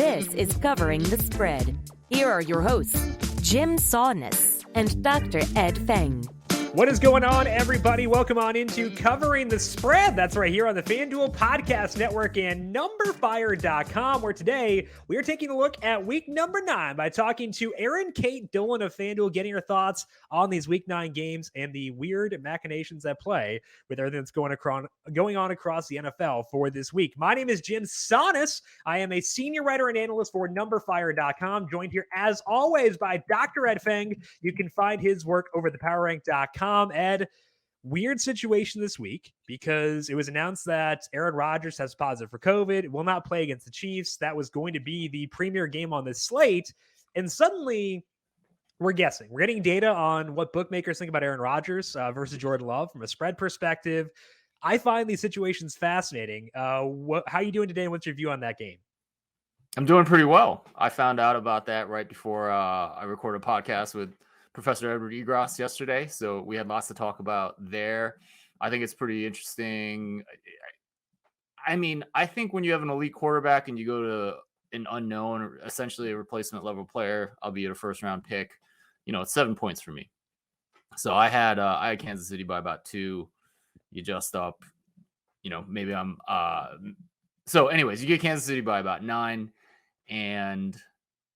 This is Covering the Spread. Here are your hosts, Jim Saunders and Dr. Ed Feng. What is going on, everybody? Welcome on into Covering the Spread. That's right here on the FanDuel Podcast Network and numberFire.com, where today we are taking a look at week number 9 by talking to Erin Kate Dolan of FanDuel, getting her thoughts on these week 9 games and the weird machinations at play with everything that's going on across the NFL for this week. My name is Jim Saunders. I am a senior writer and analyst for numberFire.com, joined here as always by Dr. Ed Feng. You can find his work over at thepowerrank.com. Ed, weird situation this week because it was announced that Aaron Rodgers has positive for COVID, will not play against the Chiefs. That was going to be the premier game on this slate. And suddenly we're guessing. We're getting data on what bookmakers think about Aaron Rodgers versus Jordan Love from a spread perspective. I find these situations fascinating. How are you doing today? And what's your view on that game? I'm doing pretty well. I found out about that right before I recorded a podcast with Professor Edward Egros yesterday, so we had lots to talk about there. I think it's pretty interesting. I mean, I think when you have an elite quarterback and you go to an unknown, or essentially a replacement level player, albeit a first round pick, it's 7 points for me. So I had Kansas City by about 2. You adjust up, maybe I'm so anyways, you get Kansas City by about 9, and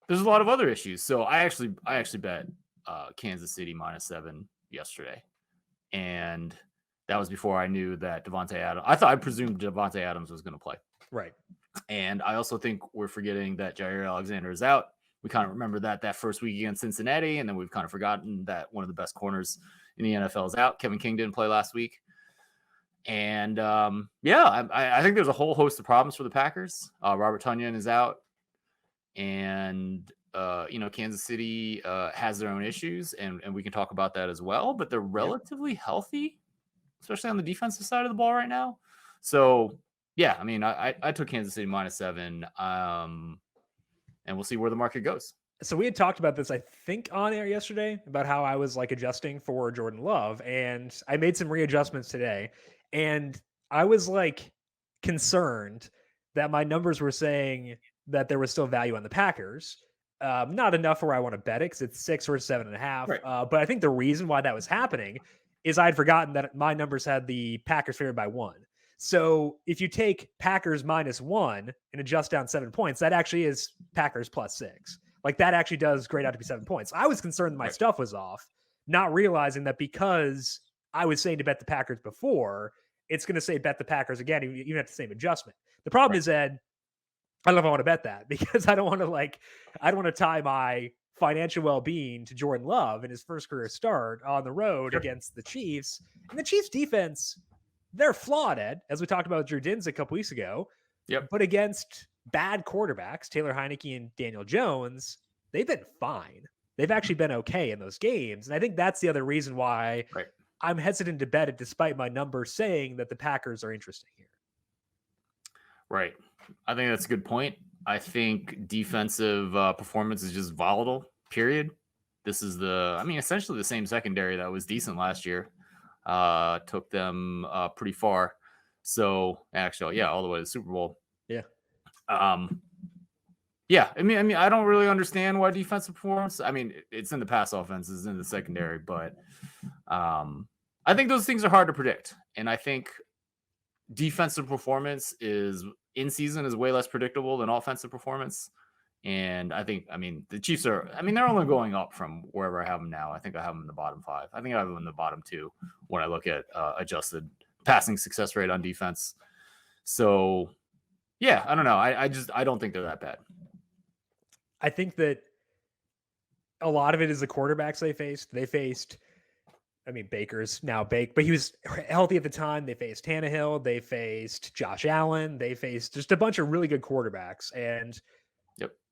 there's a lot of other issues. So I actually bet Kansas City -7 yesterday, and that was before I knew that I presumed Devontae Adams was going to play, right? And I also think we're forgetting that Jair Alexander is out. We kind of remember that first week against Cincinnati, and then we've kind of forgotten that one of the best corners in the NFL is out. Kevin King didn't play last week, and I think there's a whole host of problems for the Packers. Robert Tonyan is out, and Kansas City has their own issues, and we can talk about that as well, but they're relatively healthy, especially on the defensive side of the ball right now. So, yeah, I mean, I took Kansas City -7, and we'll see where the market goes. So we had talked about this, I think, on air yesterday about how I was adjusting for Jordan Love, and I made some readjustments today, and I was concerned that my numbers were saying that there was still value on the Packers. Not enough where I want to bet it because it's 6 or 7.5. Right. But I think the reason why that was happening is I'd forgotten that my numbers had the Packers favored by 1. So if you take Packers -1 and adjust down 7 points, that actually is Packers +6. That actually does grade out to be 7 points. I was concerned that my stuff was off, not realizing that because I was saying to bet the Packers before, it's going to say bet the Packers again, even at the same adjustment. The problem is, Ed, I don't know if I want to bet that because I don't want to tie my financial well-being to Jordan Love in his first career start on the road against the Chiefs. And the Chiefs defense, they're flawed, Ed, as we talked about with Drew Dins a couple weeks ago. Yep. But against bad quarterbacks, Taylor Heineke and Daniel Jones, they've been fine. They've actually been okay in those games. And I think that's the other reason why I'm hesitant to bet it, despite my numbers saying that the Packers are interesting here. Right. I think that's a good point. I think defensive performance is just volatile, period. This is essentially the same secondary that was decent last year. Took them pretty far. So actually, all the way to the Super Bowl. Yeah. I don't really understand why defensive performance. I mean, it's in the pass offense, it's in the secondary, but I think those things are hard to predict. And I think defensive performance in season is way less predictable than offensive performance. And I think, the Chiefs they're only going up from wherever I have them now. I think I have them in the bottom 5. I think I have them in the bottom 2 when I look at adjusted passing success rate on defense. So, yeah, I don't know. I don't think they're that bad. I think that a lot of it is the quarterbacks they faced. Baker's now baked, but he was healthy at the time. They faced Tannehill. They faced Josh Allen. They faced just a bunch of really good quarterbacks. And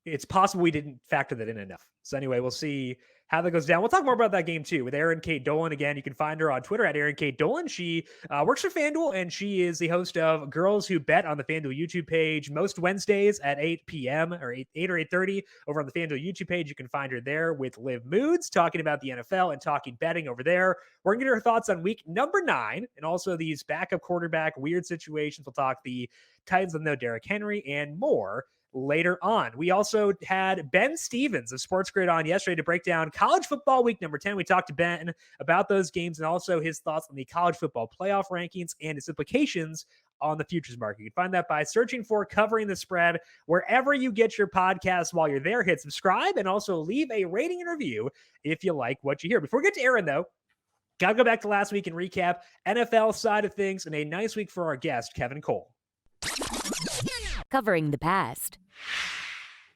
it's possible we didn't factor that in enough. So anyway, we'll see how that goes down. We'll talk more about that game too with Erin Kate Dolan. Again, you can find her on Twitter at Erin Kate Dolan. She works for FanDuel, and she is the host of Girls Who Bet on the FanDuel YouTube page most Wednesdays at 8 p.m. or 8 or 8:30 over on the FanDuel YouTube page. You can find her there with Liv Moods talking about the NFL and talking betting over there. We're going to get her thoughts on week number 9 and also these backup quarterback weird situations. We'll talk the Titans with no Derrick Henry and more. later on. We also had Ben Stevens of Sports Grid on yesterday to break down college football week number 10. We talked to Ben about those games and also his thoughts on the college football playoff rankings and its implications on the futures market. You can find that by searching for Covering the Spread wherever you get your podcasts. While you're there, hit subscribe and also leave a rating and review if you like what you hear. Before we get to Aaron, though, got to go back to last week and recap NFL side of things and a nice week for our guest, Kevin Cole. Covering the past.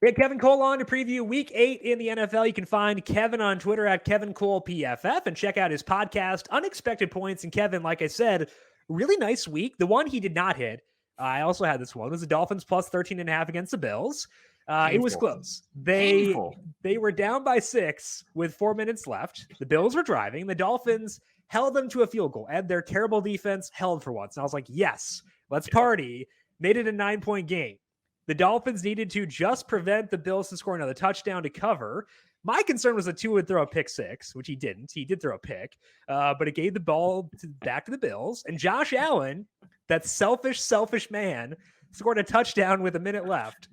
We had Kevin Cole on to preview week 8 in the NFL. You can find Kevin on Twitter at KevinColePFF and check out his podcast, Unexpected Points. And Kevin, like I said, really nice week. The one he did not hit, I also had this one, was the Dolphins plus 13.5 against the Bills. It was close. They were down by 6 with 4 minutes left. The Bills were driving. The Dolphins held them to a field goal, and their terrible defense held for once. And I was like, yes, let's party. Made it a 9-point game. The Dolphins needed to just prevent the Bills from scoring another touchdown to cover. My concern was that Tua would throw a pick 6, which he didn't. He did throw a pick, but it gave the ball back to the Bills. And Josh Allen, that selfish man, scored a touchdown with a minute left.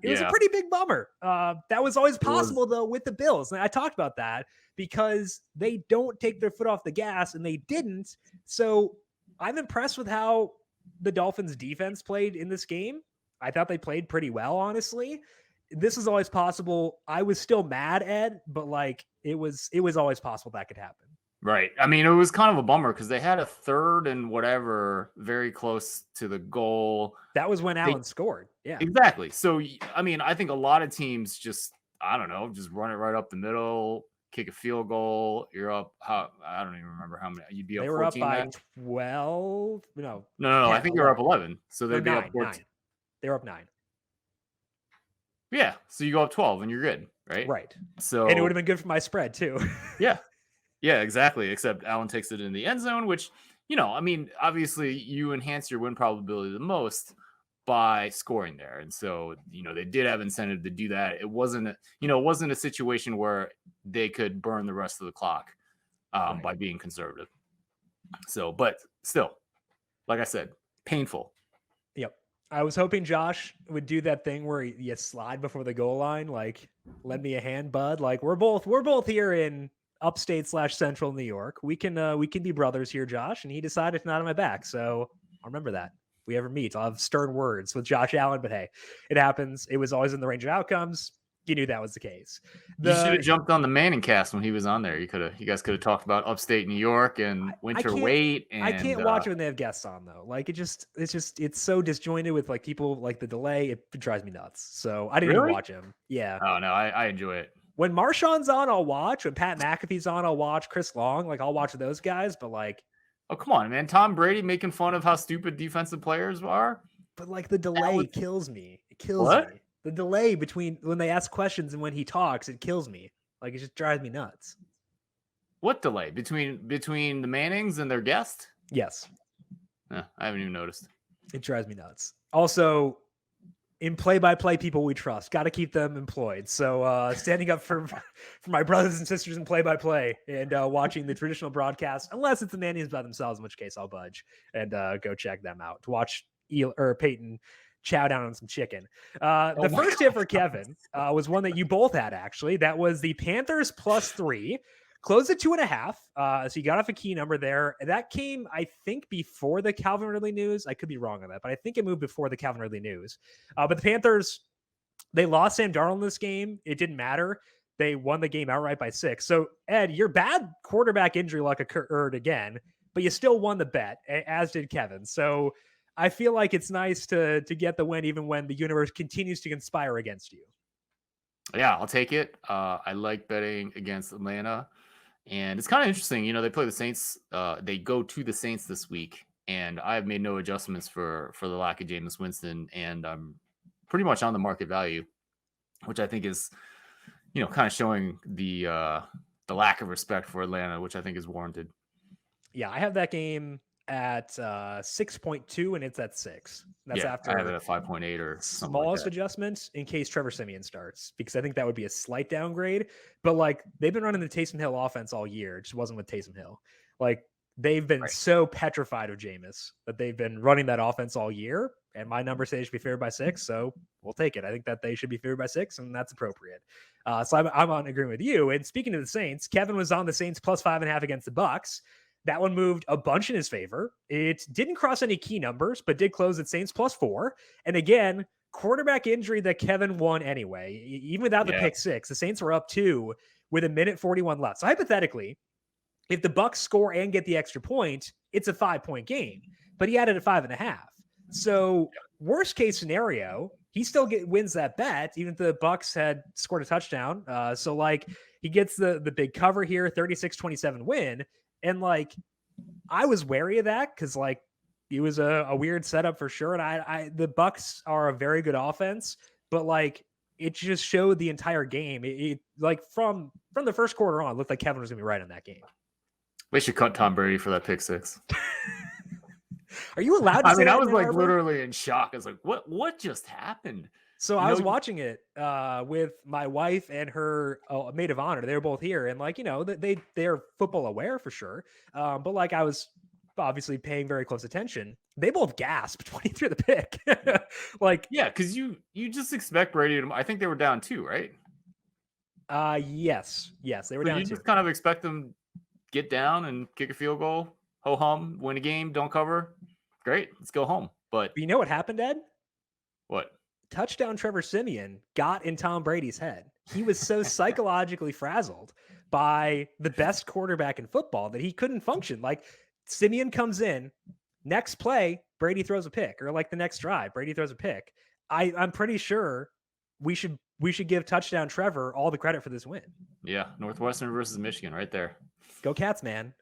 It was a pretty big bummer. That was always possible, though, with the Bills. And I talked about that because they don't take their foot off the gas, and they didn't. So I'm impressed with how the Dolphins' defense played in this game. I thought they played pretty well, honestly. This is always possible. I was still mad, Ed, but like it was always possible that could happen. Right. I mean, it was kind of a bummer because they had a 3rd and whatever very close to the goal. That was when Allen scored. Yeah, exactly. So, I mean, I think a lot of teams just run it right up the middle, kick a field goal. You're up. I don't even remember how many. You'd be up 14. They were up by 12. No. I think you're up 11. So they'd be up 14. 9. They were up 9. Yeah. So you go up 12 and you're good, right? Right. So and it would have been good for my spread too. Yeah. Yeah, exactly. Except Allen takes it in the end zone, which, I mean, obviously you enhance your win probability the most by scoring there. And so, they did have incentive to do that. It wasn't a situation where they could burn the rest of the clock by being conservative. So, but still, like I said, painful. Yep. I was hoping Josh would do that thing where you slide before the goal line, like, lend me a hand, bud. Like we're both here in upstate / central New York. We can be brothers here, Josh. And he decided to not on my back. So I'll remember that. If we ever meet, I'll have stern words with Josh Allen, but hey, it happens. It was always in the range of outcomes. You knew that was the case. You should have jumped on the Manning cast when he was on there. You guys could have talked about upstate New York and winter weight. And I can't watch it when they have guests on though. Like it's so disjointed with like people like the delay. It drives me nuts. So I didn't even watch him. Yeah. Oh no, I enjoy it. When Marshawn's on, I'll watch. When Pat McAfee's on, I'll watch. Chris Long, like I'll watch those guys. But like, oh come on, man! Tom Brady making fun of how stupid defensive players are. But like the delay kills me. It kills me. The delay between when they ask questions and when he talks, it kills me. Like it just drives me nuts. What delay between the Mannings and their guest? Yes. I haven't even noticed. It drives me nuts. Also, in play-by-play people we trust, got to keep them employed. So standing up for my brothers and sisters in play-by-play and watching the traditional broadcast, unless it's the Mannings by themselves, in which case I'll budge and go check them out to watch Peyton chow down on some chicken. The first hit for Kevin was one that you both had, actually. That was the Panthers +3. Closed at 2.5. So you got off a key number there. That came, I think, before the Calvin Ridley news. I could be wrong on that, but I think it moved before the Calvin Ridley news. But the Panthers, they lost Sam Darnold in this game. It didn't matter. They won the game outright by 6. So, Ed, your bad quarterback injury luck occurred again, but you still won the bet, as did Kevin. So I feel like it's nice to get the win even when the universe continues to conspire against you. Yeah, I'll take it. I like betting against Atlanta. And it's kind of interesting, they play the Saints. They go to the Saints this week, and I have made no adjustments for the lack of Jameis Winston, and I'm pretty much on the market value, which I think is, kind of showing the lack of respect for Atlanta, which I think is warranted. Yeah, I have that game at 6.2, and it's at 6. That's after I have it at 5.8 or smallest adjustment in case Trevor Siemian starts, because I think that would be a slight downgrade. But like they've been running the Taysom Hill offense all year. It just wasn't with Taysom Hill. Like they've been Right. so petrified of Jameis that they've been running that offense all year. And my numbers say they should be favored by 6, so we'll take it. I think that they should be favored by 6, and that's appropriate. So I'm on agreement with you. And speaking of the Saints, Kevin was on the Saints plus 5.5 against the Bucks. That one moved a bunch in his favor. It didn't cross any key numbers, but did close at Saints plus 4. And again, quarterback injury that Kevin won anyway. Even without the pick 6, the Saints were up 2 with 1:41 left. So hypothetically, if the Bucks score and get the extra point, it's a 5-point game. But he added a 5.5. So worst case scenario, he still wins that bet, even if the Bucks had scored a touchdown. So like he gets the big cover here, 36-27 win. And like I was wary of that because like it was a weird setup for sure. And the Bucks are a very good offense, but like it just showed the entire game. It like from the first quarter on, it looked like Kevin was gonna be right in that game. They should cut Tom Brady for that pick 6. Are you allowed to I say mean, that I was now, like Arbor? literally in shock. I was like, what just happened? So I was watching it with my wife and her maid of honor. They were both here, and like they're football aware for sure. But like I was obviously paying very close attention. They both gasped when he threw the pick. Like because you just expect Brady to. I think they were down 2, right? Yes, they were So down you 2. just kind of expect them get down and kick a field goal, ho hum, win a game, don't cover. Great, let's go home. But you know what happened, Ed? What? Touchdown Trevor Siemian got in Tom Brady's head. He was so psychologically frazzled by the best quarterback in football that he couldn't function. Like Siemian comes in, next play, Brady throws a pick, or like the next drive, Brady throws a pick. I'm pretty sure we should give touchdown Trevor all the credit for this win. Yeah, Northwestern versus Michigan right there. Go Cats, man.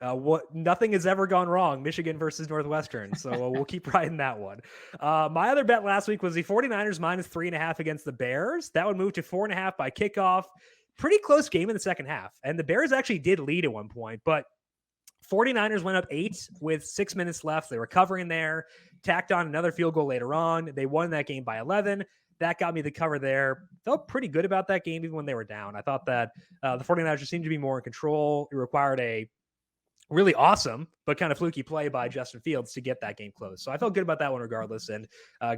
Nothing has ever gone wrong, Michigan versus Northwestern. So we'll keep riding that one. My other bet last week was the 49ers minus 3.5 against the Bears. That would move to 4.5 by kickoff. Pretty close game in the second half. And the Bears actually did lead at one point, but 49ers went up 8 with 6 minutes left. They were covering there, tacked on another field goal later on. They won that game by 11. That got me the cover there. Felt pretty good about that game even when they were down. I thought that the 49ers just seemed to be more in control. It required a really awesome but kind of fluky play by Justin Fields to get that game closed. So I felt good about that one regardless and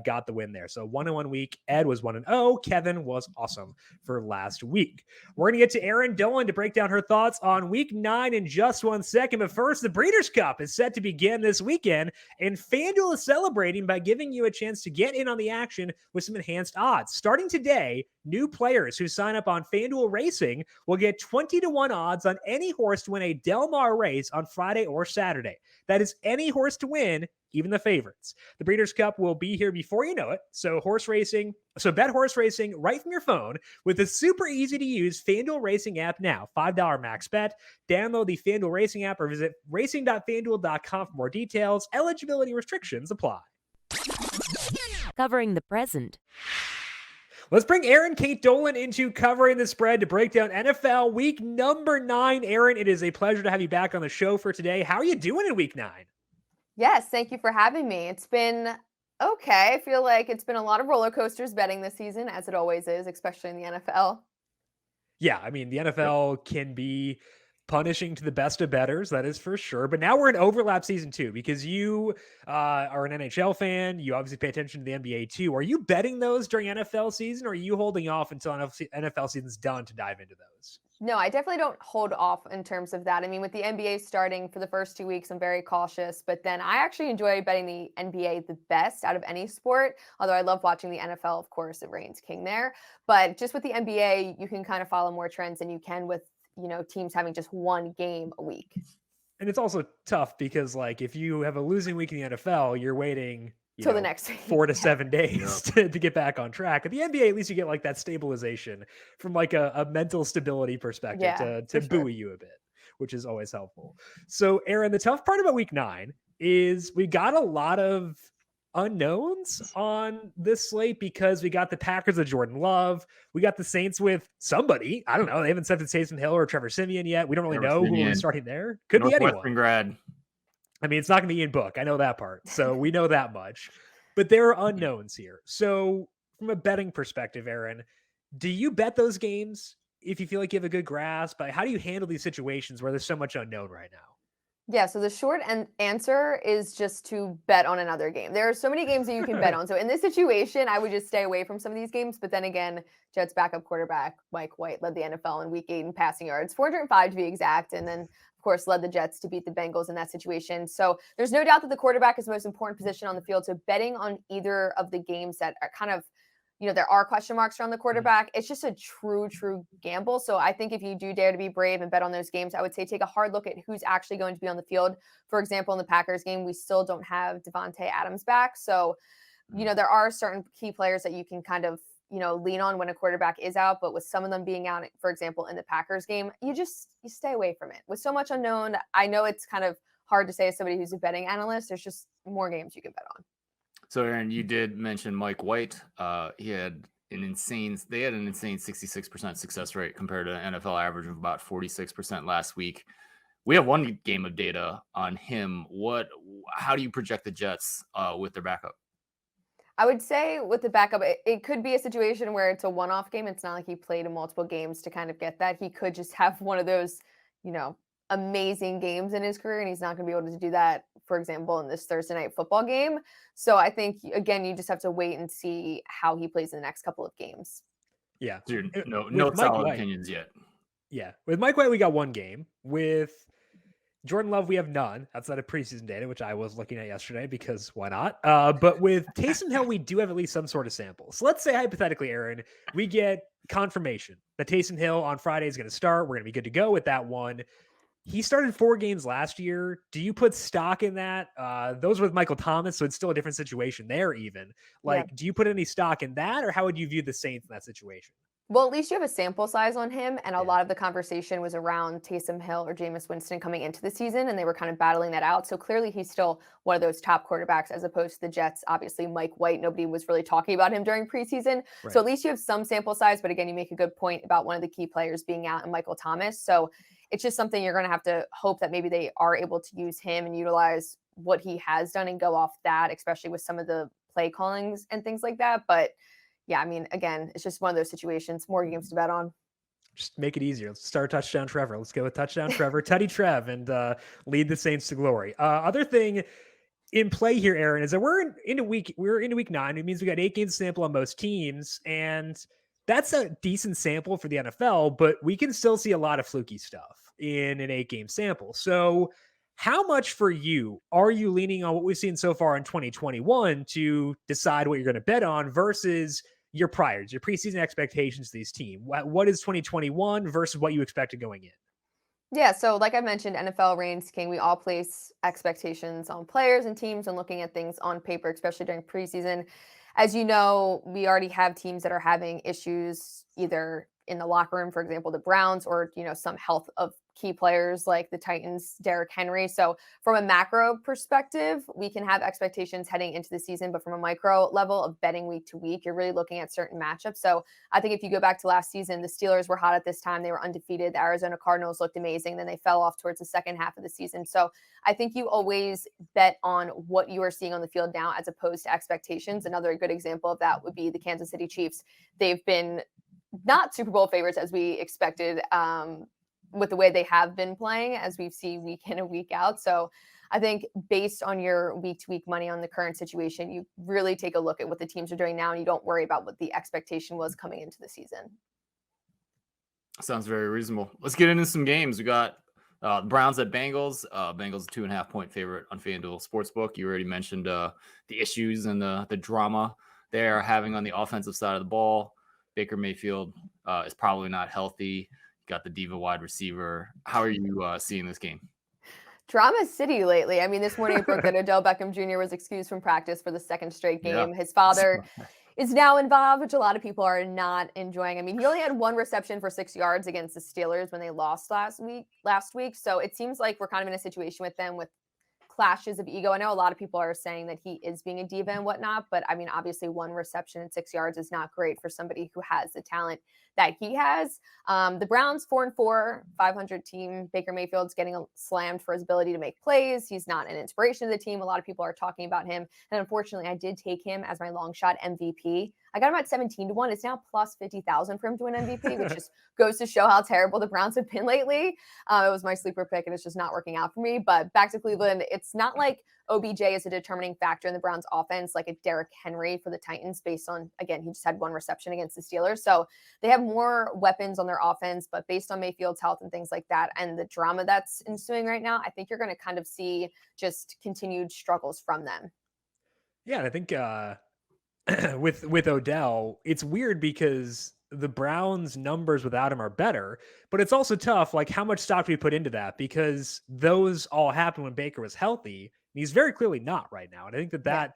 got the win there. So 1-1 week. Ed was 1-0. Kevin was awesome for last week. We're going to get to Erin Dolan to break down her thoughts on week 9 in just 1 second. But first, the Breeders' Cup is set to begin this weekend, and FanDuel is celebrating by giving you a chance to get in on the action with some enhanced odds. Starting today, new players who sign up on FanDuel Racing will get 20-1 odds on any horse to win a Del Mar race on Friday or Saturday. That is any horse to win, even the favorites. The Breeders' Cup will be here before you know it. So bet horse racing right from your phone with the super easy to use FanDuel Racing app now. $5 max bet. Download the FanDuel Racing app or visit racing.fanduel.com for more details. Eligibility restrictions apply. Covering the present. Let's bring Erin Kate Dolan into covering the spread to break down NFL week number 9. Erin, it is a pleasure to have you back on the show for today. How are you doing in week 9? Yes, thank you for having me. It's been okay. I feel like it's been a lot of roller coasters betting this season, as it always is, especially in the NFL. Yeah, I mean, the NFL can be punishing to the best of bettors, that is for sure. But now we're in overlap season 2 because you are an NHL fan. You obviously pay attention to the NBA too. Are you betting those during NFL season, or are you holding off until NFL season's done to dive into those? No, I definitely don't hold off in terms of that. I mean, with the NBA starting for the first 2 weeks, I'm very cautious. But then I actually enjoy betting the NBA the best out of any sport. Although I love watching the NFL, of course, it reigns king there. But just with the NBA, you can kind of follow more trends than you can with teams having just one game a week. And it's also tough because, like, if you have a losing week in the NFL, you're waiting till the next week. 4 to 7 days to get back on track. At the NBA, at least you get like that stabilization from like a mental stability perspective to buoy you a bit, which is always helpful. So, Erin, the tough part about week 9 is we got a lot of unknowns on this slate because we got the Packers with Jordan Love. We got the Saints with somebody. I don't know. They haven't said it's Taysom Hill or Trevor Siemian yet. We don't really know who is starting there. Could be anyone. Grad. I mean, it's not going to be Ian Book. I know that part. So we know that much. But there are unknowns here. So from a betting perspective, Erin, do you bet those games if you feel like you have a good grasp? How do you handle these situations where there's so much unknown right now? Yeah, so the short answer is just to bet on another game. There are so many games that you can bet on. So in this situation, I would just stay away from some of these games. But then again, Jets backup quarterback Mike White led the NFL in Week 8 in passing yards, 405 to be exact, and then of course led the Jets to beat the Bengals in that situation. So there's no doubt that the quarterback is the most important position on the field. So betting on either of the games that are kind of there are question marks around the quarterback. It's just a true gamble. So I think if you do dare to be brave and bet on those games, I would say take a hard look at who's actually going to be on the field. For example, in the Packers game, we still don't have Devontae Adams back. So, there are certain key players that you can kind of, lean on when a quarterback is out. But with some of them being out, for example, in the Packers game, you stay away from it. With so much unknown, I know it's kind of hard to say as somebody who's a betting analyst. There's just more games you can bet on. So, Aaron, you did mention Mike White. They had an insane 66% success rate compared to an NFL average of about 46% last week. We have one game of data on him. How do you project the Jets with their backup? I would say with the backup, it could be a situation where it's a one-off game. It's not like he played in multiple games to kind of get that. He could just have one of those, amazing games in his career, and he's not going to be able to do that, for example, in this Thursday night football game. So I think, again, you just have to wait and see how he plays in the next couple of games. Yeah. Dude, no solid opinions yet. Yeah. With Mike White, we got one game. With Jordan Love, we have none outside of preseason data, which I was looking at yesterday because why not? But with Taysom Hill, we do have at least some sort of sample. So let's say, hypothetically, Aaron, we get confirmation that Taysom Hill on Friday is going to start. We're going to be good to go with that one. He started 4 games last year. Do you put stock in that? Those were with Michael Thomas, so it's still a different situation there even. Do you put any stock in that, or how would you view the Saints in that situation? Well, at least you have a sample size on him, and a lot of the conversation was around Taysom Hill or Jameis Winston coming into the season, and they were kind of battling that out. So clearly he's still one of those top quarterbacks as opposed to the Jets. Obviously, Mike White, nobody was really talking about him during preseason. Right. So at least you have some sample size, but again, you make a good point about one of the key players being out and Michael Thomas. So it's just something you're going to have to hope that maybe they are able to use him and utilize what he has done and go off that, especially with some of the play callings and things like that. But yeah, I mean, again, it's just one of those situations, more games to bet on. Just make it easier. Let's start touchdown Trevor. Let's go with touchdown Trevor, Tutty Trev, and lead the Saints to glory. Other thing in play here, Aaron, is that we're into week 9. It means we got 8 games sample on most teams, and that's a decent sample for the NFL, but we can still see a lot of fluky stuff in an 8-game sample. So how much for you are you leaning on what we've seen so far in 2021 to decide what you're going to bet on versus your priors, your preseason expectations of these teams? What is 2021 versus what you expected going in? Yeah, so like I mentioned, NFL reigns king. We all place expectations on players and teams and looking at things on paper, especially during preseason. As you know, we already have teams that are having issues either in the locker room, for example, the Browns, or, some health of key players like the Titans, Derrick Henry. So from a macro perspective, we can have expectations heading into the season, but from a micro level of betting week to week, you're really looking at certain matchups. So I think if you go back to last season, the Steelers were hot at this time. They were undefeated. The Arizona Cardinals looked amazing. Then they fell off towards the second half of the season. So I think you always bet on what you are seeing on the field now as opposed to expectations. Another good example of that would be the Kansas City Chiefs. They've been not Super Bowl favorites as we expected, with the way they have been playing, as we see week in and week out. So I think based on your week-to-week money on the current situation, you really take a look at what the teams are doing now, and you don't worry about what the expectation was coming into the season. Sounds very reasonable. Let's get into some games. We got Browns at Bengals. Bengals 2.5-point favorite on FanDuel Sportsbook. You already mentioned the issues and the drama they are having on the offensive side of the ball. Baker Mayfield is probably not healthy. Got the diva wide receiver. How are you seeing this game? Drama City lately. I mean, this morning it broke that Odell Beckham Jr. was excused from practice for the second straight game. Yeah. His father is now involved, which a lot of people are not enjoying. I mean, he only had 1 reception for 6 yards against the Steelers when they lost last week. So it seems like we're kind of in a situation with them with clashes of ego. I know a lot of people are saying that he is being a diva and whatnot, but I mean, obviously 1 reception and 6 yards is not great for somebody who has the talent that he has. The Browns 4-4, 500 team. Baker Mayfield's getting slammed for his ability to make plays. He's not an inspiration to the team. A lot of people are talking about him. And unfortunately, I did take him as my long shot MVP. I got him at 17-1. It's now plus 50,000 for him to win MVP, which just goes to show how terrible the Browns have been lately. It was my sleeper pick, and it's just not working out for me. But back to Cleveland, it's not like OBJ is a determining factor in the Browns offense, like a Derrick Henry for the Titans, based on, again, he just had 1 reception against the Steelers. So they have more weapons on their offense, but based on Mayfield's health and things like that and the drama that's ensuing right now, I think you're going to kind of see just continued struggles from them. Yeah, and I think with Odell, it's weird because the Browns' numbers without him are better, but it's also tough. Like, how much stock do we put into that? Because those all happened when Baker was healthy, and he's very clearly not right now. And I think that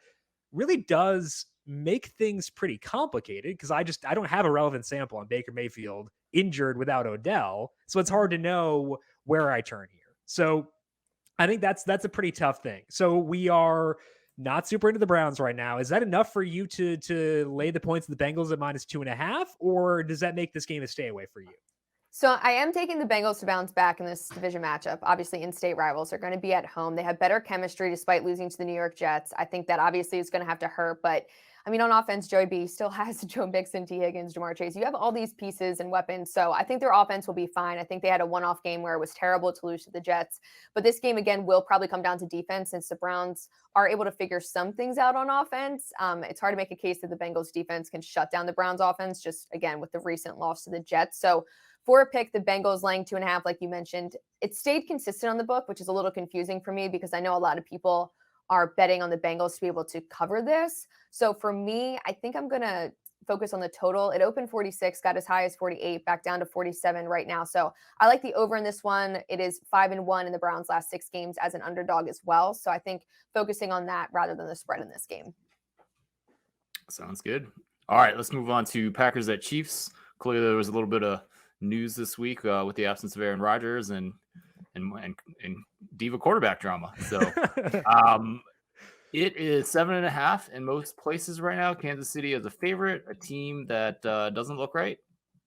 really does make things pretty complicated because I don't have a relevant sample on Baker Mayfield injured without Odell, so it's hard to know where I turn here. So I think that's a pretty tough thing. So we are not super into the Browns right now. Is that enough for you to lay the points of the Bengals at -2.5, or does that make this game a stay away for you? So I am taking the Bengals to bounce back in this division matchup. Obviously, in-state rivals are going to be at home. They have better chemistry despite losing to the New York Jets. I think that obviously is going to have to hurt, but I mean, on offense, Joey B still has Joe Mixon, T. Higgins, Jamar Chase. You have all these pieces and weapons, so I think their offense will be fine. I think they had a one-off game where it was terrible to lose to the Jets, but this game, again, will probably come down to defense since the Browns are able to figure some things out on offense. It's hard to make a case that the Bengals defense can shut down the Browns offense, just, again, with the recent loss to the Jets. So for a pick, the Bengals laying 2.5, like you mentioned, it stayed consistent on the book, which is a little confusing for me because I know a lot of people are betting on the Bengals to be able to cover this. So for me, I think I'm going to focus on the total. It opened 46, got as high as 48, back down to 47 right now. So I like the over in this one. It is 5-1 in the Browns' last 6 games as an underdog as well. So I think focusing on that rather than the spread in this game. Sounds good. All right, let's move on to Packers at Chiefs. Clearly, there was a little bit of news this week with the absence of Aaron Rodgers and diva quarterback drama. So it is 7.5 in most places right now. Kansas City is a favorite, a team that doesn't look right.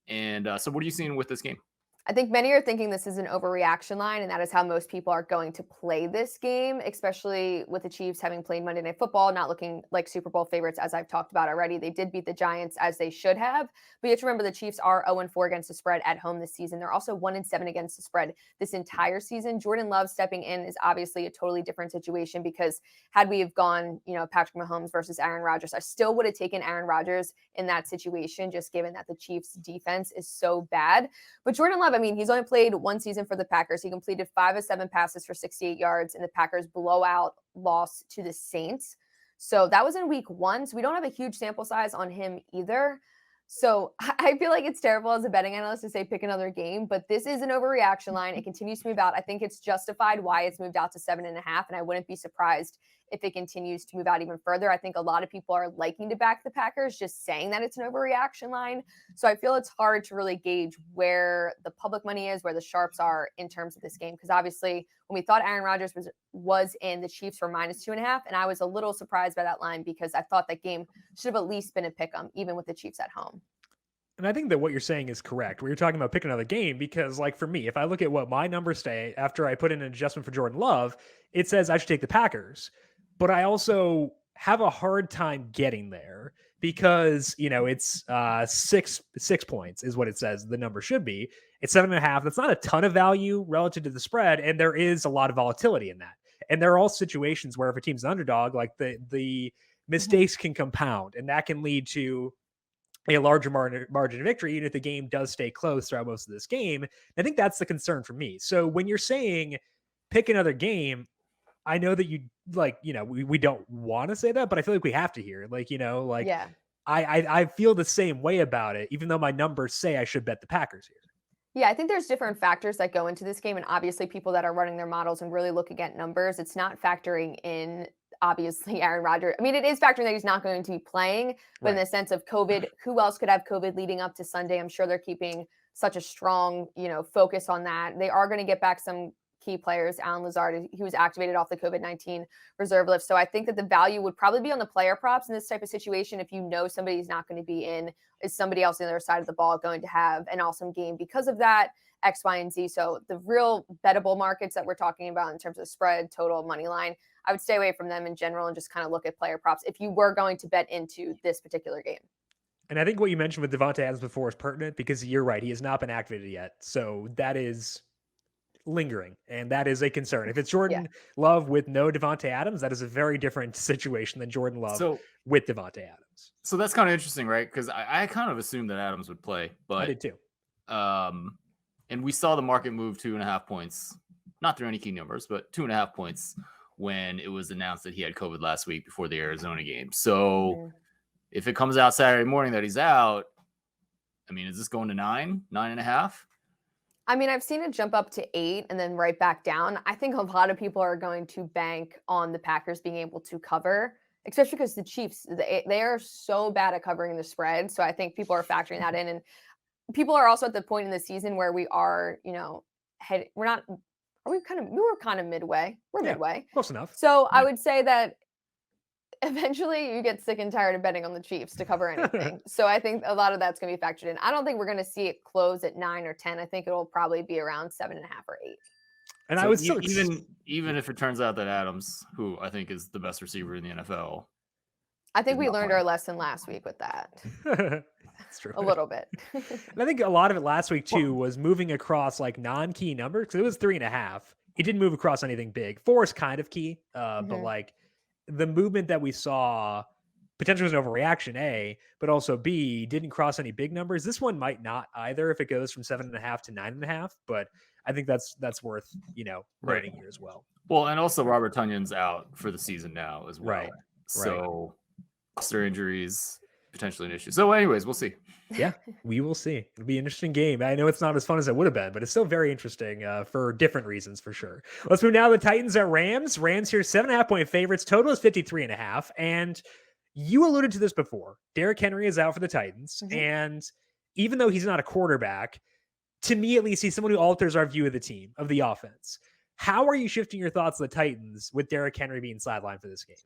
And so what are you seeing with this game? I think many are thinking this is an overreaction line, and that is how most people are going to play this game, especially with the Chiefs having played Monday Night Football, not looking like Super Bowl favorites, as I've talked about already. They did beat the Giants as they should have, but you have to remember the Chiefs are 0-4 against the spread at home this season. They're also 1-7 against the spread this entire season. Jordan Love stepping in is obviously a totally different situation because had we have gone, Patrick Mahomes versus Aaron Rodgers, I still would have taken Aaron Rodgers in that situation, just given that the Chiefs defense is so bad. But Jordan Love, I mean, he's only played 1 season for the Packers. He completed 5 of 7 passes for 68 yards in the Packers' blowout loss to the Saints. So that was in week 1. So we don't have a huge sample size on him either. So I feel like it's terrible as a betting analyst to say pick another game, but this is an overreaction line. It continues to move out. I think it's justified why it's moved out to 7.5, and I wouldn't be surprised if it continues to move out even further. I think a lot of people are liking to back the Packers, just saying that it's an overreaction line. So I feel it's hard to really gauge where the public money is, where the sharps are in terms of this game. Because obviously when we thought Aaron Rodgers was in, the Chiefs were -2.5. And I was a little surprised by that line because I thought that game should have at least been a pick 'em, even with the Chiefs at home. And I think that what you're saying is correct. We were talking about pick another game because, like, for me, if I look at what my numbers say after I put in an adjustment for Jordan Love, it says I should take the Packers. But I also have a hard time getting there because, it's 6 points is what it says the number should be. It's 7.5. That's not a ton of value relative to the spread, and there is a lot of volatility in that. And there are all situations where if a team's an underdog, like the mistakes can compound, and that can lead to a larger margin of victory, even if the game does stay close throughout most of this game. I think that's the concern for me. So when you're saying pick another game, I know that you we don't want to say that, but I feel like we have to hear Yeah. I feel the same way about it, even though my numbers say I should bet the Packers here. Yeah, I think there's different factors that go into this game. And obviously people that are running their models and really looking at numbers, it's not factoring in, obviously, Aaron Rodgers. I mean, it is factoring that he's not going to be playing, but Right. in the sense of COVID, who else could have COVID leading up to Sunday? I'm sure they're keeping such a strong, focus on that. They are going to get back some key players. Alan Lazard, he was activated off the COVID-19 reserve list. So I think that the value would probably be on the player props in this type of situation. If you know somebody's not going to be in, is somebody else on the other side of the ball going to have an awesome game because of that, X, Y, and Z. So the real bettable markets that we're talking about in terms of spread, total, money line, I would stay away from them in general and just kind of look at player props if you were going to bet into this particular game. And I think what you mentioned with Devontae Adams before is pertinent because you're right. He has not been activated yet. So that is lingering, and that is a concern. If it's Jordan Love with no Devontae Adams, that is a very different situation than Jordan Love with Devontae Adams. So that's kind of interesting, right? Because I kind of assumed that Adams would play, but I did too. And we saw the market move 2.5 points, not through any key numbers, but 2.5 points when it was announced that he had COVID last week before the Arizona game. So if it comes out Saturday morning that he's out, I mean, is this going to 9.5? I mean, I've seen it jump up to 8 and then right back down. I think a lot of people are going to bank on the Packers being able to cover, especially because the Chiefs, they are so bad at covering the spread. So I think people are factoring that in. And people are also at the point in the season where we are, we were kind of midway. We're midway. Close enough. So I would say that eventually you get sick and tired of betting on the Chiefs to cover anything. So I think a lot of that's going to be factored in. I don't think we're going to see it close at 9 or 10. I think it will probably be around 7.5 or 8. And so I was even if it turns out that Adams, who I think is the best receiver in the NFL, I think we learned our lesson last week with that. That's true. A little bit. And I think a lot of it last week too was moving across like non-key numbers because it was 3.5. It didn't move across anything big. 4 is kind of key, but like the movement that we saw potentially was an overreaction, A, but also B, didn't cross any big numbers. This one might not either if it goes from 7.5 to 9.5, but I think that's worth, writing here as well. Well, and also Robert Tunyon's out for the season now as well. Right. So roster injuries, potentially an issue. So anyways, we'll see. Yeah, we will see. It'll be an interesting game. I know it's not as fun as it would have been, but it's still very interesting for different reasons for sure. Let's move now to the Titans at Rams. Rams here, 7.5 point favorites. Total is 53.5. And you alluded to this before. Derrick Henry is out for the Titans. And even though he's not a quarterback, to me at least, he's someone who alters our view of the team, of the offense. How are you shifting your thoughts on the Titans with Derrick Henry being sidelined for this game?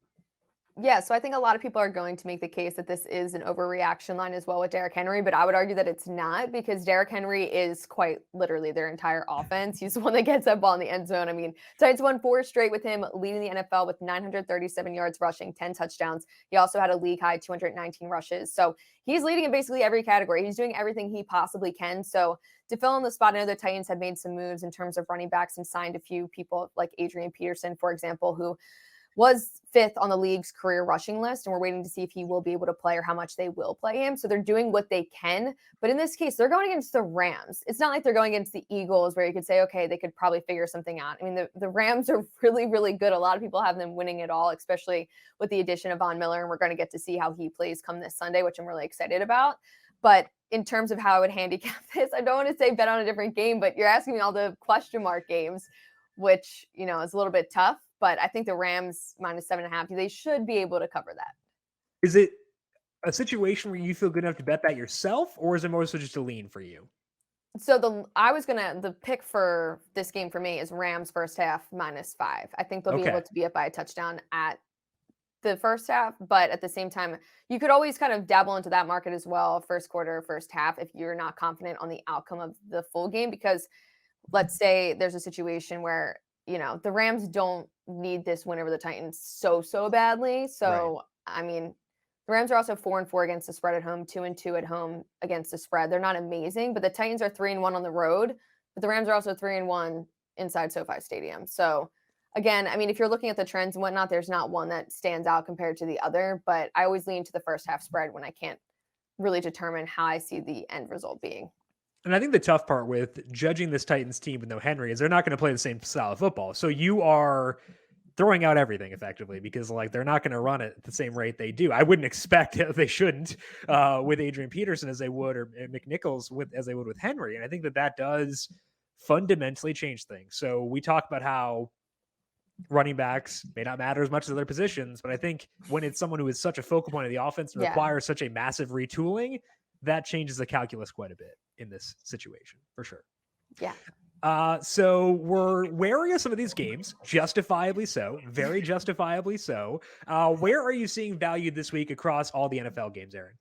Yeah, so I think a lot of people are going to make the case that this is an overreaction line as well with Derrick Henry, but I would argue that it's not because Derrick Henry is quite literally their entire offense. He's the one that gets that ball in the end zone. I mean, Titans won 4 straight with him, leading the NFL with 937 yards rushing, 10 touchdowns. He also had a league high 219 rushes. So he's leading in basically every category. He's doing everything he possibly can. So to fill in the spot, I know the Titans have made some moves in terms of running backs and signed a few people like Adrian Peterson, for example, who was 5th on the league's career rushing list. And we're waiting to see if he will be able to play or how much they will play him. So they're doing what they can. But in this case, they're going against the Rams. It's not like they're going against the Eagles where you could say, okay, they could probably figure something out. I mean, the Rams are really, really good. A lot of people have them winning it all, especially with the addition of Von Miller. And we're going to get to see how he plays come this Sunday, which I'm really excited about. But in terms of how I would handicap this, I don't want to say bet on a different game, but you're asking me all the question mark games, which, is a little bit tough. But I think the Rams minus 7.5, they should be able to cover that. Is it a situation where you feel good enough to bet that yourself, or is it more so just a lean for you? So the pick for this game for me is Rams first half minus 5. I think they'll be able to be up by a touchdown at the first half, but at the same time, you could always kind of dabble into that market as well, first quarter, first half, if you're not confident on the outcome of the full game, because let's say there's a situation where, the Rams don't need this win over the Titans so badly. So, I mean, the Rams are also 4-4 against the spread at home, 2-2 at home against the spread. They're not amazing, but the Titans are 3-1 on the road, but the Rams are also 3-1 inside SoFi Stadium. So again, I mean, if you're looking at the trends and whatnot, there's not one that stands out compared to the other, but I always lean to the first half spread when I can't really determine how I see the end result being. And I think the tough part with judging this Titans team with no Henry is they're not going to play the same style of football. So you are throwing out everything effectively because they're not going to run it at the same rate they do. I wouldn't expect they shouldn't with Adrian Peterson as they would, or McNichols as they would with Henry. And I think that does fundamentally change things. So we talk about how running backs may not matter as much as other positions, but I think when it's someone who is such a focal point of the offense and requires such a massive retooling, that changes the calculus quite a bit in this situation for sure. Yeah. So we're wary of some of these games, justifiably so, very justifiably so. Where are you seeing value this week across all the NFL games, Aaron?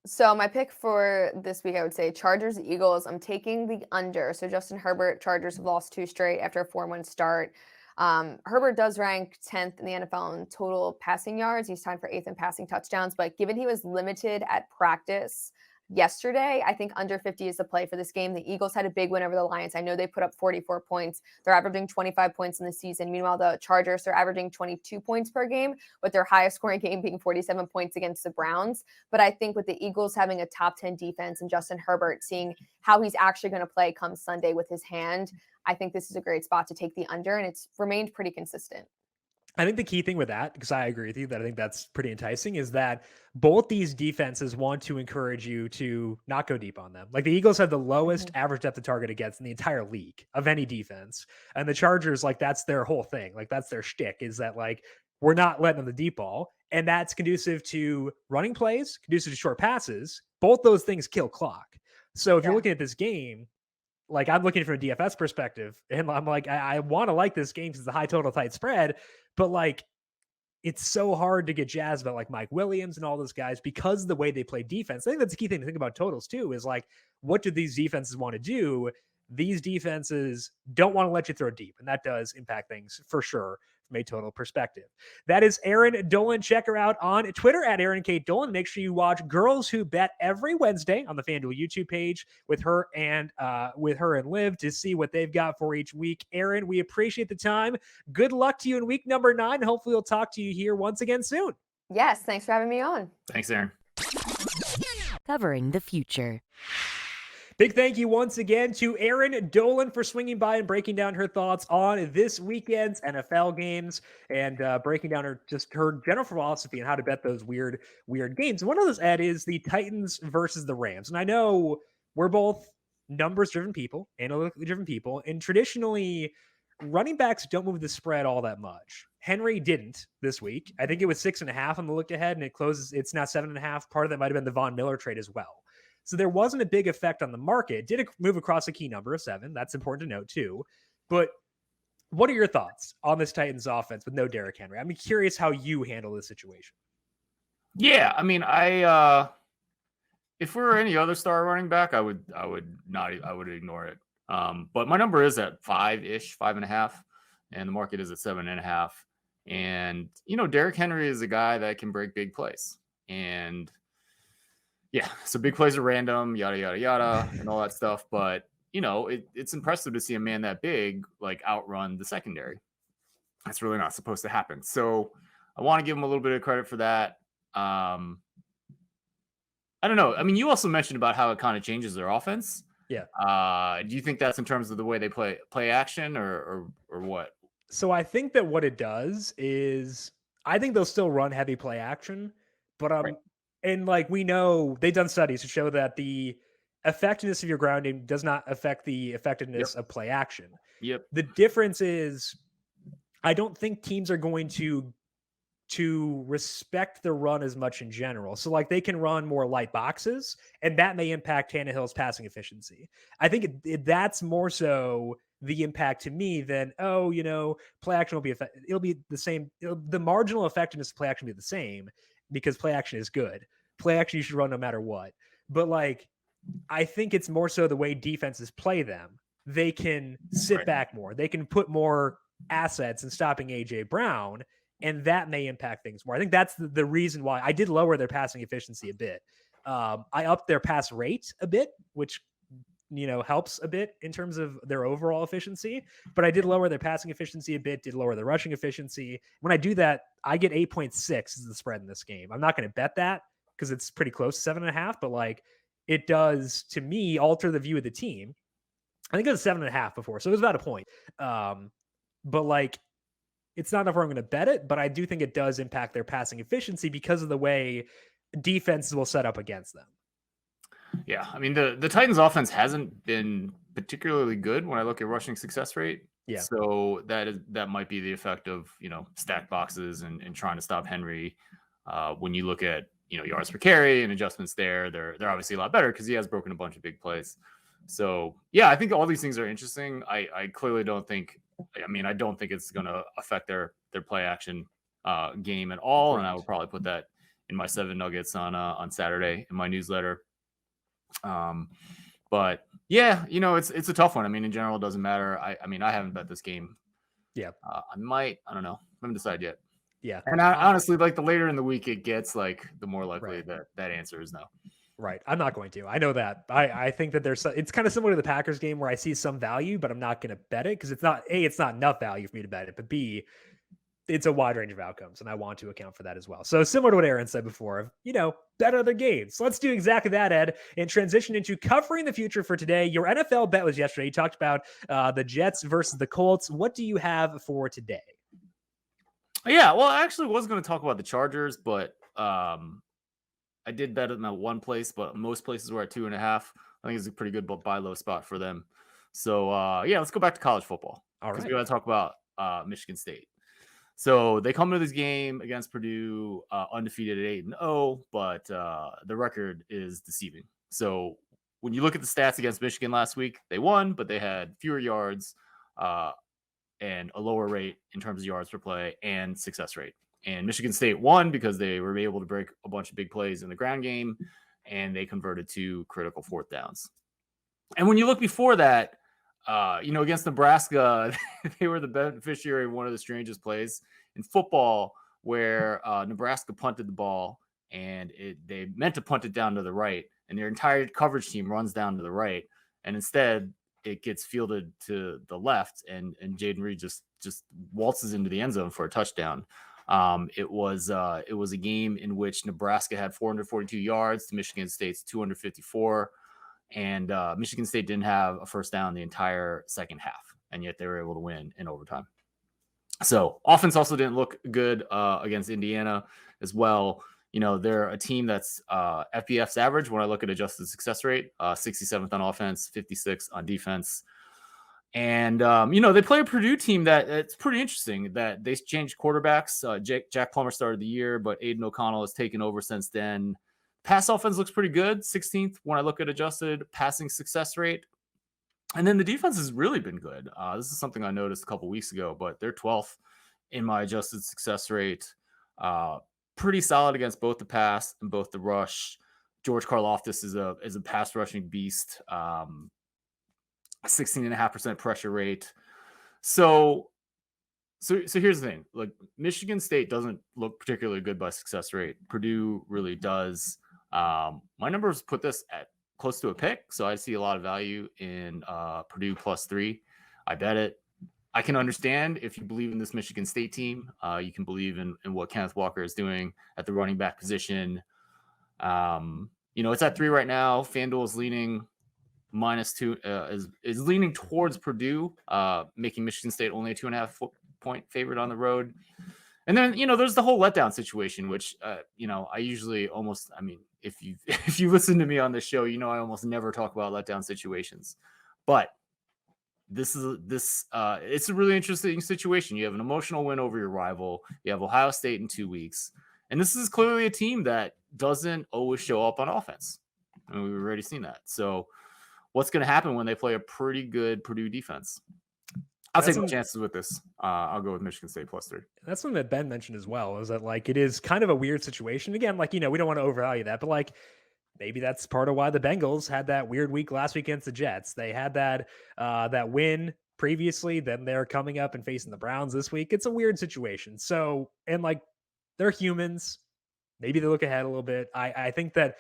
So my pick for this week, I would say Chargers, Eagles. I'm taking the under. So Justin Herbert, Chargers have lost 2 straight after a 4-1 start. Herbert does rank 10th in the NFL in total passing yards. He's tied for 8th in passing touchdowns. But given he was limited at practice yesterday, I think under 50 is the play for this game. The Eagles had a big win over the Lions. I know they put up 44 points. They're averaging 25 points in the season. Meanwhile, the Chargers, they're averaging 22 points per game, with their highest scoring game being 47 points against the Browns. But I think with the Eagles having a top 10 defense and Justin Herbert seeing how he's actually going to play come Sunday with his hand, I think this is a great spot to take the under, and it's remained pretty consistent. I think the key thing with that, because I agree with you that I think that's pretty enticing, is that both these defenses want to encourage you to not go deep on them. Like the Eagles have the lowest average depth of target against in the entire league of any defense. And the Chargers, like that's their whole thing. Like that's their shtick, is that like we're not letting them the deep ball. And that's conducive to running plays, conducive to short passes. Both those things kill clock. So if you're looking at this game, like I'm looking from a DFS perspective, and I'm like, I want to like this game because it's a high total, tight spread, but like it's so hard to get jazzed about like Mike Williams and all those guys because of the way they play defense. I think that's the key thing to think about totals too, is like, what do these defenses want to do? These defenses don't want to let you throw deep, and that does impact things for sure from a total perspective. That is Erin Dolan. Check her out on Twitter at Erin Kate Dolan. Make sure you watch Girls Who Bet every Wednesday on the FanDuel YouTube page with her and Liv to see what they've got for each week. Erin, we appreciate the time. Good luck to you in week number 9. Hopefully we'll talk to you here once again soon. Yes, thanks for having me on. Thanks, Aaron. Covering the future. Big thank you once again to Erin Dolan for swinging by and breaking down her thoughts on this weekend's NFL games and breaking down her general philosophy and how to bet those weird games. One of those, Ed, is the Titans versus the Rams. And I know we're both numbers-driven people, analytically driven people, and traditionally running backs don't move the spread all that much. Henry didn't this week. I think it was 6.5 on the look ahead, and it's now 7.5. Part of that might have been the Von Miller trade as well. So there wasn't a big effect on the market. It did move across a key number of 7. That's important to note too. But what are your thoughts on this Titans offense with no Derrick Henry? I'm curious how you handle this situation. Yeah, I mean, if we were any other star running back, I would ignore it. But my number is at 5-ish, 5.5, and the market is at 7.5. And Derrick Henry is a guy that can break big plays, and yeah, so big plays are random, yada, yada, yada, and all that stuff. But, it's impressive to see a man that big, like, outrun the secondary. That's really not supposed to happen. So I want to give him a little bit of credit for that. I don't know. I mean, you also mentioned about how it kind of changes their offense. Yeah. Do you think that's in terms of the way they play action or what? So I think that what it does is I think they'll still run heavy play action, but Right. And like we know, they've done studies to show that the effectiveness of your grounding does not affect the effectiveness of play action. Yep. The difference is I don't think teams are going to respect the run as much in general. So like they can run more light boxes, and that may impact Tannehill's passing efficiency. I think that's more so the impact to me than, play action will be it'll be the same. The marginal effectiveness of play action will be the same because play action is good. Play action you should run no matter what. But like, I think it's more so the way defenses play them. They can sit back more. They can put more assets in stopping AJ Brown, and that may impact things more. I think that's the reason why I did lower their passing efficiency a bit. I upped their pass rate a bit, which helps a bit in terms of their overall efficiency, but I did lower their passing efficiency a bit, did lower their rushing efficiency. When I do that, I get 8.6 is the spread in this game. I'm not going to bet that because it's pretty close to 7.5, but like it does to me alter the view of the team. I think it was 7.5 before, so it was about a point. But like, it's not enough where I'm going to bet it, but I do think it does impact their passing efficiency because of the way defenses will set up against them. Yeah, I mean, the Titans offense hasn't been particularly good when I look at rushing success rate. Yeah. So that might be the effect of, stack boxes and trying to stop Henry. When you look at, yards per carry and adjustments there, they're obviously a lot better because he has broken a bunch of big plays. So yeah, I think all these things are interesting. I clearly don't think. I don't think it's going to affect their play action game at all. And I would probably put that in my 7 nuggets on Saturday in my newsletter. But yeah, it's a tough one. I mean, in general, it doesn't matter. I haven't bet this game. Yeah. I don't know. I haven't decided yet. Yeah. And honestly, like the later in the week it gets, like the more likely that answer is no. Right. I'm not going to. I know that. I think that it's kind of similar to the Packers game where I see some value, but I'm not going to bet it because it's not enough value for me to bet it, but B, it's a wide range of outcomes, and I want to account for that as well. So similar to what Aaron said before, of, bet other games. So let's do exactly that, Ed, and transition into covering the future for today. Your NFL bet was yesterday. You talked about the Jets versus the Colts. What do you have for today? Yeah, well, I actually was going to talk about the Chargers, but I did bet them at one place, but most places were at 2.5. I think it's a pretty good buy low spot for them. So let's go back to college football. All right. Because we got to talk about Michigan State. So they come into this game against Purdue undefeated at 8-0, but the record is deceiving. So when you look at the stats against Michigan last week, they won, but they had fewer yards and a lower rate in terms of yards per play and success rate. And Michigan State won because they were able to break a bunch of big plays in the ground game, and they converted 2 critical 4th downs. And when you look before that, against Nebraska, they were the beneficiary of one of the strangest plays in football where Nebraska punted the ball and they meant to punt it down to the right, and their entire coverage team runs down to the right, and instead it gets fielded to the left, and Jaden Reed just waltzes into the end zone for a touchdown. It was a game in which Nebraska had 442 yards to Michigan State's 254. And Michigan State didn't have a first down the entire second half, and yet they were able to win in overtime. So offense also didn't look good against Indiana as well. They're a team that's FBF's average when I look at adjusted success rate, 67th on offense, 56th on defense. And, they play a Purdue team that it's pretty interesting that they changed quarterbacks. Jack Plummer started the year, but Aiden O'Connell has taken over since then. Pass offense looks pretty good, 16th when I look at adjusted passing success rate. And then the defense has really been good. This is something I noticed a couple weeks ago, but they're 12th in my adjusted success rate. Pretty solid against both the pass and both the rush. George Karlaftis is a pass rushing beast. 16.5% pressure rate. So here's the thing. Like, Michigan State doesn't look particularly good by success rate. Purdue really does. My numbers put this at close to a pick, so I see a lot of value in Purdue +3. I bet it. I can understand if you believe in this Michigan State team. You can believe in what Kenneth Walker is doing at the running back position. It's at 3 right now. FanDuel is leaning -2, is leaning towards Purdue, making Michigan State only a 2.5 point favorite on the road. And then, there's the whole letdown situation, which, I usually if you listen to me on this show, I almost never talk about letdown situations, but it's a really interesting situation. You have an emotional win over your rival. You have Ohio State in 2 weeks. And this is clearly a team that doesn't always show up on offense. And we've already seen that. So what's going to happen when they play a pretty good Purdue defense? I'll take my chances with this. I'll go with Michigan State +3. That's something that Ben mentioned as well, is that it is kind of a weird situation. Again, we don't want to overvalue that, but maybe that's part of why the Bengals had that weird week last week against the Jets. They had that win previously, then they're coming up and facing the Browns this week. It's a weird situation. So, and they're humans. Maybe they look ahead a little bit. I think that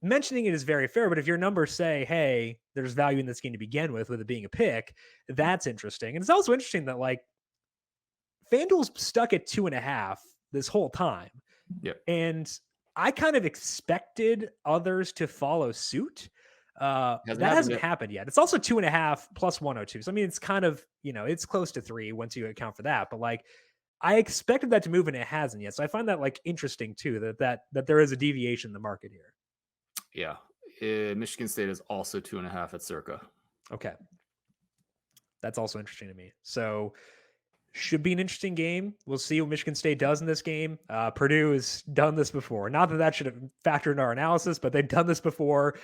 mentioning it is very fair, but if your numbers say, hey, there's value in this game to begin with it being a pick, that's interesting. And it's also interesting that FanDuel's stuck at 2.5 this whole time. Yeah. And I kind of expected others to follow suit. That hasn't happened yet. It's also 2.5 plus 102. So, it's kind of, it's close to 3 once you account for that. But I expected that to move and it hasn't yet. So I find that interesting too, that there is a deviation in the market here. Yeah. Michigan State is also 2.5 at circa. Okay. That's also interesting to me. So Should be an interesting game. We'll see what Michigan State does in this game. Purdue has done this before. Not that should have factored in our analysis, but they've done this before,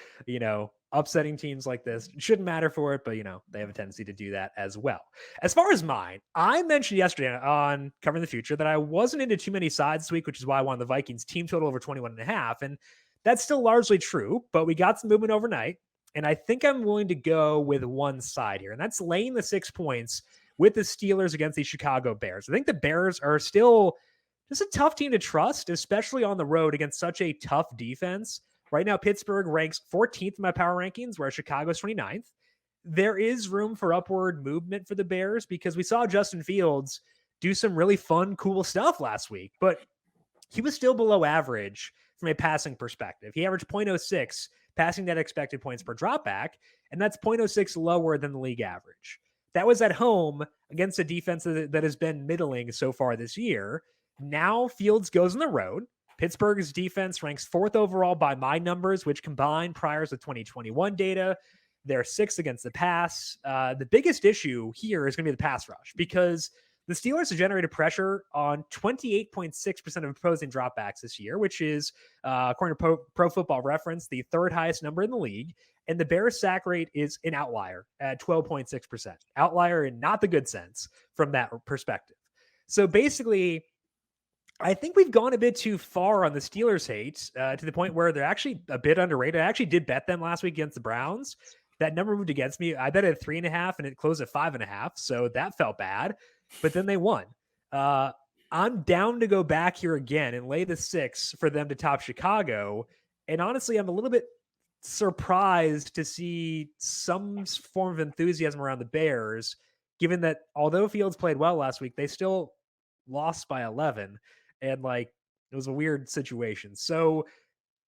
upsetting teams like this. It shouldn't matter for it, but, they have a tendency to do that as well. As far as mine, I mentioned yesterday on Covering the Future that I wasn't into too many sides this week, which is why I wanted the Vikings team total over 21.5. And that's still largely true, but we got some movement overnight. And I think I'm willing to go with one side here, and that's laying the 6 points with the Steelers against the Chicago Bears. I think the Bears are still just a tough team to trust, especially on the road against such a tough defense. Right now, Pittsburgh ranks 14th in my power rankings, where Chicago's 29th. There is room for upward movement for the Bears because we saw Justin Fields do some really fun, cool stuff last week, but he was still below average from a passing perspective. He averaged 0.06 passing net expected points per dropback, and that's 0.06 lower than the league average. That was at home against a defense that has been middling so far this year. Now Fields goes on the road. Pittsburgh's defense ranks 4th overall by my numbers, which combine priors with 2021 data. They're 6th against the pass. The biggest issue here is going to be the pass rush because the Steelers have generated pressure on 28.6% of opposing dropbacks this year, which is, according to Pro Football Reference, the 3rd highest number in the league. And the Bears sack rate is an outlier at 12.6%. Outlier in not the good sense from that perspective. So basically, I think we've gone a bit too far on the Steelers hate to the point where they're actually a bit underrated. I actually did bet them last week against the Browns. That number moved against me. I bet at 3.5 and it closed at 5.5. So that felt bad, but then they won. I'm down to go back here again and lay the 6 for them to top Chicago. And honestly, I'm a little bit surprised to see some form of enthusiasm around the Bears, given that although Fields played well last week, they still lost by 11. And it was a weird situation. So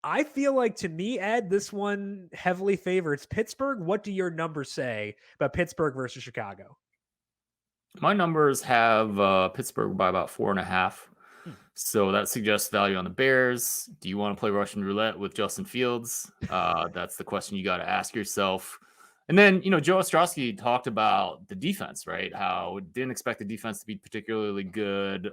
I feel like, to me, Ed, this one heavily favors Pittsburgh. What do your numbers say about Pittsburgh versus Chicago? My numbers have Pittsburgh by about 4.5. So that suggests value on the Bears. Do you want to play Russian roulette with Justin Fields? That's the question you got to ask yourself. And then, Joe Ostrowski talked about the defense, right? How didn't expect the defense to be particularly good,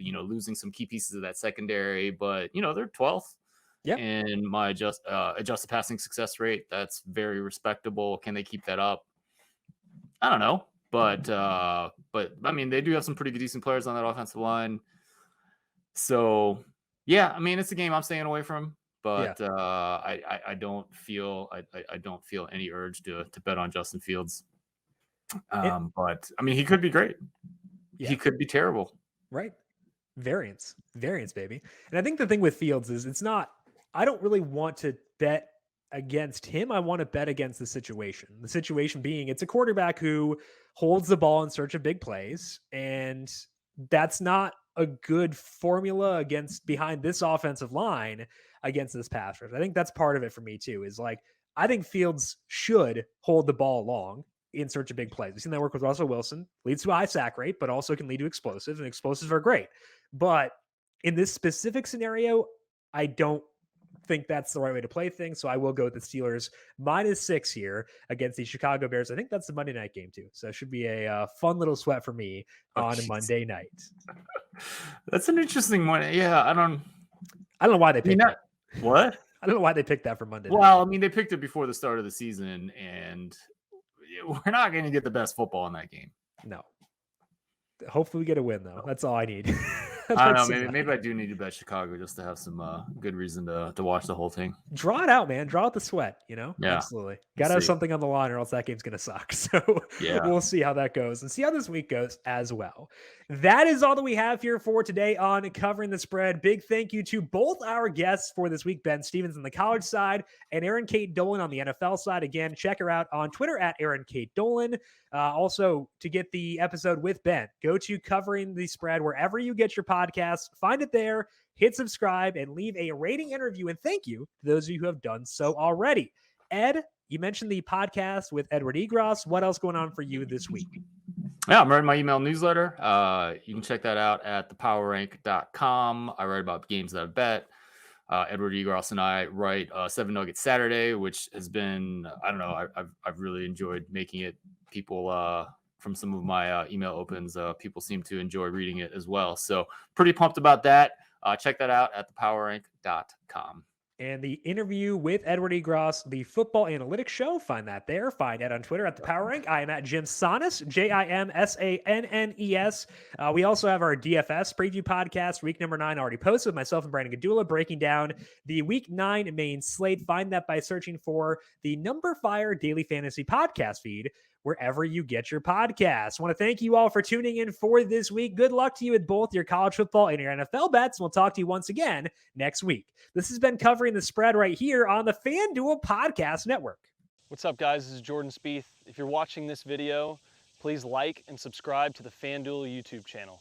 losing some key pieces of that secondary, but, they're 12th. Yeah. And my adjusted passing success rate, that's very respectable. Can they keep that up? I don't know. But I mean, they do have some pretty decent players on that offensive line. So, yeah, I mean, it's a game I'm staying away from, but I don't feel any urge to bet on Justin Fields. But I mean, he could be great. Yeah. He could be terrible. Right. Variance, baby. And I think the thing with Fields is I don't really want to bet against him. I want to bet against the situation. The situation being it's a quarterback who holds the ball in search of big plays, and that's not a good formula behind this offensive line against this pass rush. I think that's part of it for me too, is I think Fields should hold the ball long in search of big plays. We've seen that work with Russell Wilson, leads to a high sack rate, but also can lead to explosives, and explosives are great. But in this specific scenario, I don't think that's the right way to play things. So I will go with the Steelers -6 here against the Chicago Bears. I think that's the Monday night game too. So it should be a fun little sweat for me on a Monday night. That's an interesting one. Yeah. I don't know why they picked that. What? I don't know why they picked that for Monday night. Well, I mean, they picked it before the start of the season, and we're not going to get the best football in that game. No. Hopefully we get a win, though. That's all I need. I don't know. Maybe I do need to bet Chicago just to have some good reason to watch the whole thing. Draw it out, man. Draw out the sweat, Yeah. Absolutely. Got to have something on the line or else that game's going to suck. So we'll see how that goes and see how this week goes as well. That is all that we have here for today on Covering the Spread. Big thank you to both our guests for this week, Ben Stevens on the college side and Erin Kate Dolan on the NFL side. Again, check her out on Twitter at Erin Kate Dolan. Also, to get the episode with Ben, go to Covering the Spread wherever you get your podcasts. Find it there, hit subscribe, and leave a rating and review. And thank you to those of you who have done so already. Ed, you mentioned the podcast with Edward Egros. What else going on for you this week? Yeah, I'm writing my email newsletter. You can check that out at thepowerrank.com. I write about games that I bet. Edward Egros and I write 7 Nuggets Saturday, which has been, I don't know, I've really enjoyed making it. People from some of my email opens. People seem to enjoy reading it as well. So pretty pumped about that. Check that out at thepowerrank.com. And the interview with Edward E. Gross, the football analytics show, find that there. Find Ed on Twitter at the Power Rank. I am at Jim Sonnes, JIMSANNES. We also have our DFS preview podcast, week number 9, already posted with myself and Brandon Gadula, breaking down the week 9 main slate. Find that by searching for the numberFire Daily Fantasy Podcast feed, wherever you get your podcasts. I want to thank you all for tuning in for this week. Good luck to you with both your college football and your NFL bets. We'll talk to you once again next week. This has been Covering the Spread right here on the FanDuel Podcast Network. What's up, guys? This is Jordan Spieth. If you're watching this video, please like and subscribe to the FanDuel YouTube channel.